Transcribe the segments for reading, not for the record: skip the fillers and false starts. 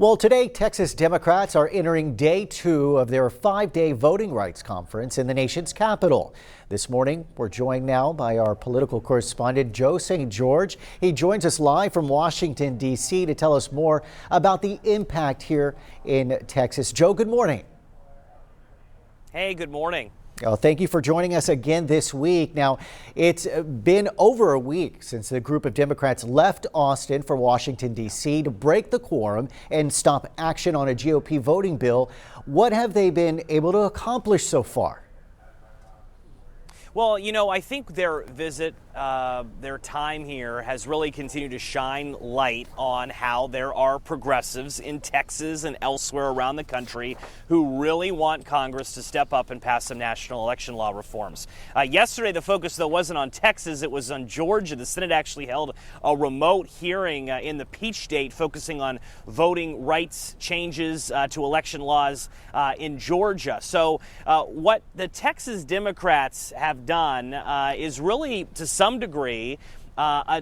Well, today, Texas Democrats are entering day 2 of their 5-day voting rights conference in the nation's capital. This morning, we're joined now by our political correspondent, Joe St. George. He joins us live from Washington, D.C. to tell us more about the impact here in Texas. Joe, good morning. Hey, good morning. Well, thank you for joining us again this week. Now, it's been over a week since the group of Democrats left Austin for Washington, D.C. to break the quorum and stop action on a GOP voting bill. What have they been able to accomplish so far? Well, I think their visit, their time here has really continued to shine light on how there are progressives in Texas and elsewhere around the country who really want Congress to step up and pass some national election law reforms. Yesterday, the focus, though, wasn't on Texas. It was on Georgia. The Senate actually held a remote hearing in the Peach State focusing on voting rights changes to election laws in Georgia. So what the Texas Democrats have done is really, to some degree,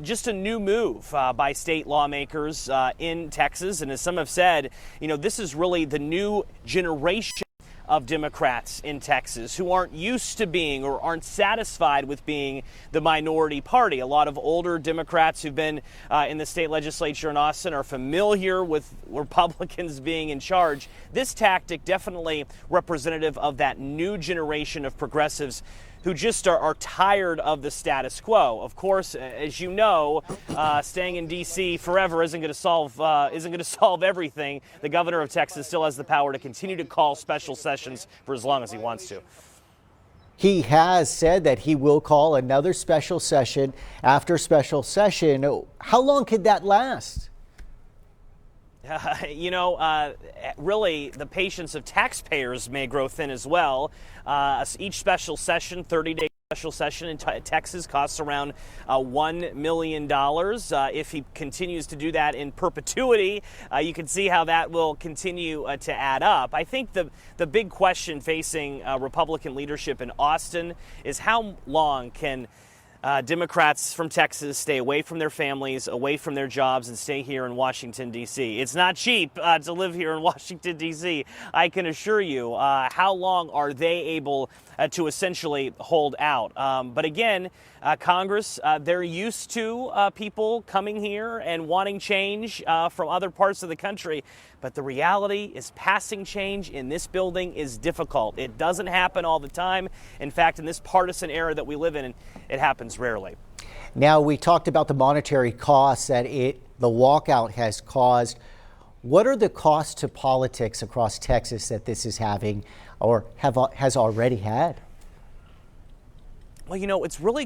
just a new move by state lawmakers in Texas. And as some have said, this is really the new generation of Democrats in Texas who aren't used to being or aren't satisfied with being the minority party. A lot of older Democrats who've been in the state legislature in Austin are familiar with Republicans being in charge. This tactic definitely representative of that new generation of progressives who just are tired of the status quo. Of course, as you know, staying in D.C. forever isn't going to solve everything. The governor of Texas still has the power to continue to call special sessions for as long as he wants to. He has said that he will call another special session after special session. How long could that last? Really, the patience of taxpayers may grow thin as well. Each special session, 30-day special session in Texas, costs around $1 million. If he continues to do that in perpetuity, you can see how that will continue to add up. I think the big question facing Republican leadership in Austin is how long can Democrats from Texas stay away from their families, away from their jobs, and stay here in Washington, D.C. It's not cheap to live here in Washington, D.C., I can assure you. How long are they able to essentially hold out? But again, Congress, they're used to people coming here and wanting change from other parts of the country. But the reality is passing change in this building is difficult. It doesn't happen all the time. In fact, in this partisan era that we live in, it happens rarely. Now, we talked about the monetary costs that the walkout has caused. What are the costs to politics across Texas that this is having or has already had? Well,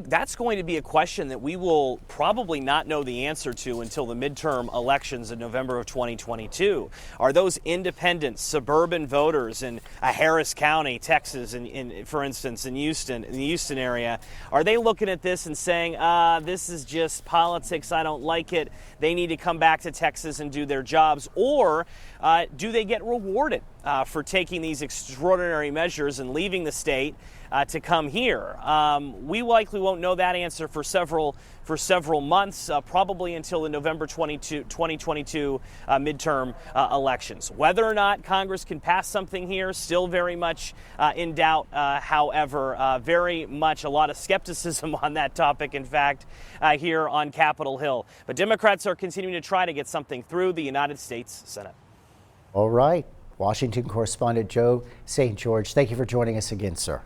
that's going to be a question that we will probably not know the answer to until the midterm elections in November of 2022. Are those independent suburban voters in Harris County, Texas, for instance, in the Houston area, are they looking at this and saying, this is just politics, I don't like it, they need to come back to Texas and do their jobs? Or do they get rewarded for taking these extraordinary measures and leaving the state to come here? We likely won't know that answer for several months, probably until the November 2022 midterm elections. Whether or not Congress can pass something here, still very much in doubt. However, very much a lot of skepticism on that topic, in fact, here on Capitol Hill. But Democrats are continuing to try to get something through the United States Senate. All right. Washington correspondent Joe St. George, thank you for joining us again, sir.